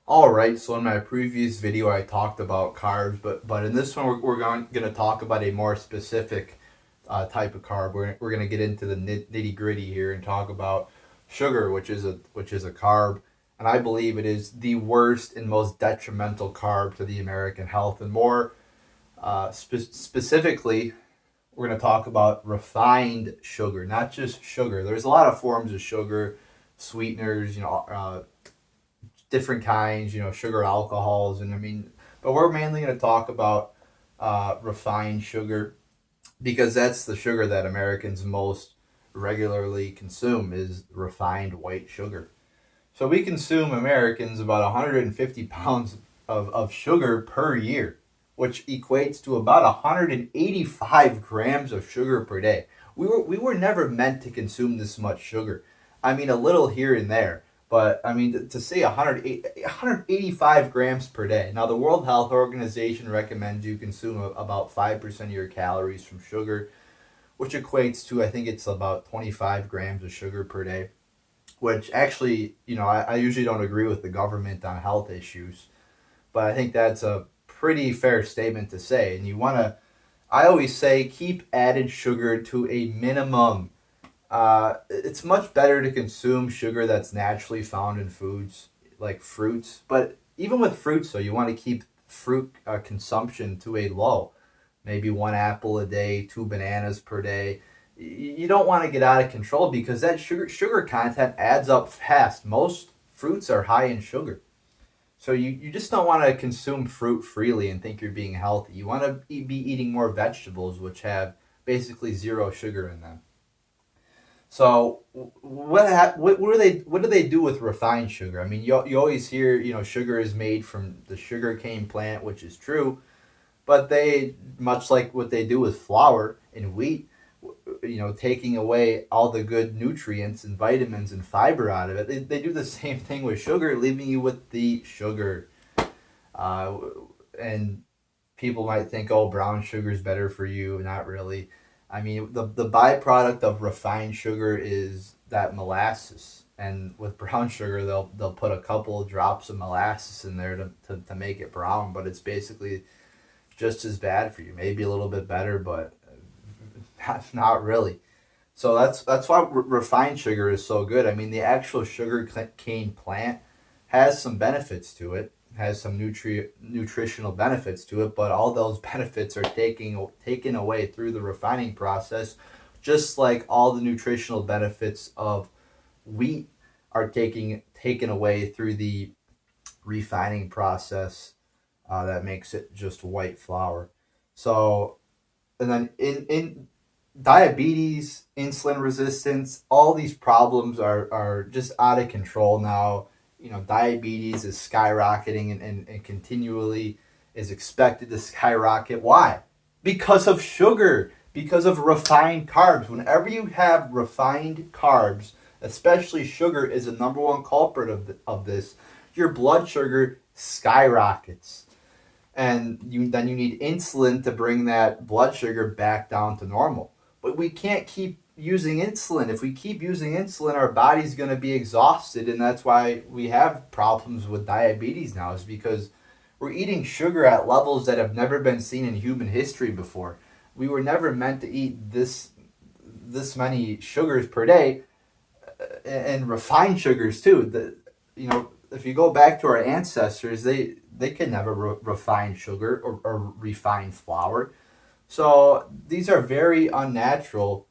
All right, so in my previous video, I talked about carbs, but in this one, we're going to talk about a more specific type of carb. We're going to get into the nitty gritty here and talk about sugar, which is a carb, and I believe it is the worst and most detrimental carb to the American health. And more specifically, we're going to talk about refined sugar, not just sugar. There's a lot of forms of sugar, sweeteners, different kinds, sugar alcohols, and but we're mainly going to talk about refined sugar because that's the sugar that Americans most regularly consume is refined white sugar. So we consume Americans about 150 pounds of sugar per year, which equates to about 185 grams of sugar per day. We were never meant to consume this much sugar. I mean, a little here and there, but I mean, to say 185 grams per day. Now, the World Health Organization recommends you consume about 5% of your calories from sugar, which equates to, I think it's about 25 grams of sugar per day, which actually, I usually don't agree with the government on health issues, but I think that's a pretty fair statement to say. And I always say, keep added sugar to a minimum. It's much better to consume sugar that's naturally found in foods like fruits. But even with fruits, though, you want to keep fruit consumption to a low. Maybe one apple a day, two bananas per day. You don't want to get out of control because that sugar content adds up fast. Most fruits are high in sugar. So you just don't want to consume fruit freely and think you're being healthy. You want to be eating more vegetables, which have basically zero sugar in them. So what do they do with refined sugar? I mean, you always hear sugar is made from the sugar cane plant, which is true, but they much like what they do with flour and wheat, taking away all the good nutrients and vitamins and fiber out of it. They do the same thing with sugar, leaving you with the sugar. Uh, and people might think, oh, brown sugar is better for you. Not really. I mean, the byproduct of refined sugar is that molasses. And with brown sugar, they'll put a couple of drops of molasses in there to make it brown, but it's basically just as bad for you. Maybe a little bit better, but not really. So that's why refined sugar is so good. I mean, the actual sugar cane plant has some benefits to it, has some nutritional benefits to it, but all those benefits are taken away through the refining process, just like all the nutritional benefits of wheat are taken away through the refining process that makes it just white flour. So, and then in diabetes, insulin resistance, all these problems are just out of control now. Diabetes is skyrocketing and continually is expected to skyrocket. Why? Because of sugar, because of refined carbs. Whenever you have refined carbs, especially sugar is the number one culprit of this, your blood sugar skyrockets. And then you need insulin to bring that blood sugar back down to normal. But we can't keep using insulin. If we keep using insulin, our body's going to be exhausted, and that's why we have problems with diabetes now, is because we're eating sugar at levels that have never been seen in human history before. We were never meant to eat this many sugars per day, and refined sugars too. If you go back to our ancestors, they could never refine sugar or refine flour. So these are very unnatural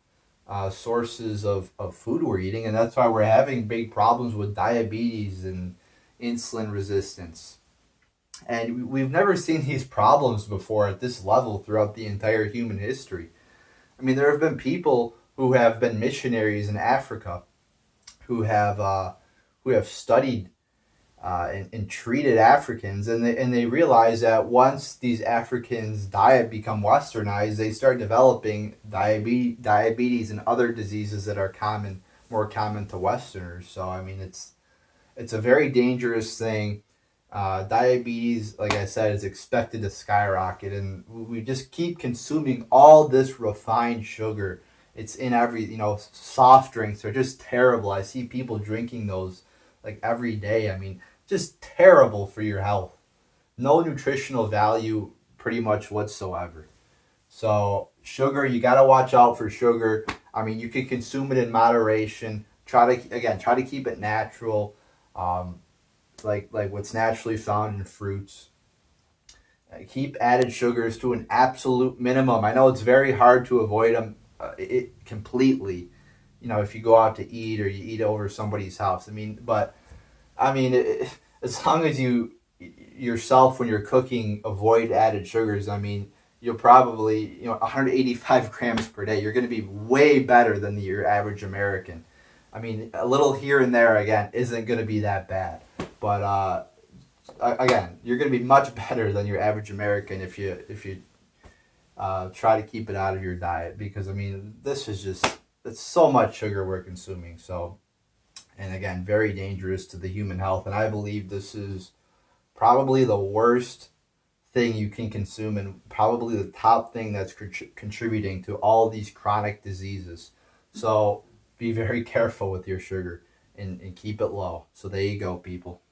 sources of food we're eating, and that's why we're having big problems with diabetes and insulin resistance. And we've never seen these problems before at this level throughout the entire human history. I mean, there have been people who have been missionaries in Africa who have studied and treated Africans, and they realize that once these Africans' diet become westernized, they start developing diabetes and other diseases that are more common to Westerners. So I mean, it's a very dangerous thing. Diabetes, like I said, is expected to skyrocket, and we just keep consuming all this refined sugar. It's in every, soft drinks are just terrible. I see people drinking those like every day. I mean, just terrible for your health. No nutritional value pretty much whatsoever. So sugar, you got to watch out for sugar. I mean, you can consume it in moderation. Try to keep it natural, um, like what's naturally found in fruits. Keep added sugars to an absolute minimum. I know it's very hard to avoid them it completely. You know, if you go out to eat or you eat over somebody's house. I mean, as long as you yourself when you're cooking avoid added sugars. I mean, you'll probably 185 grams per day. You're going to be way better than your average American. I mean, a little here and there again isn't going to be that bad, but again, you're going to be much better than your average American if you try to keep it out of your diet because I mean, this is just it's so much sugar we're consuming. So, and again, very dangerous to the human health. And I believe this is probably the worst thing you can consume and probably the top thing that's contributing to all these chronic diseases. So be very careful with your sugar and keep it low. So there you go, people.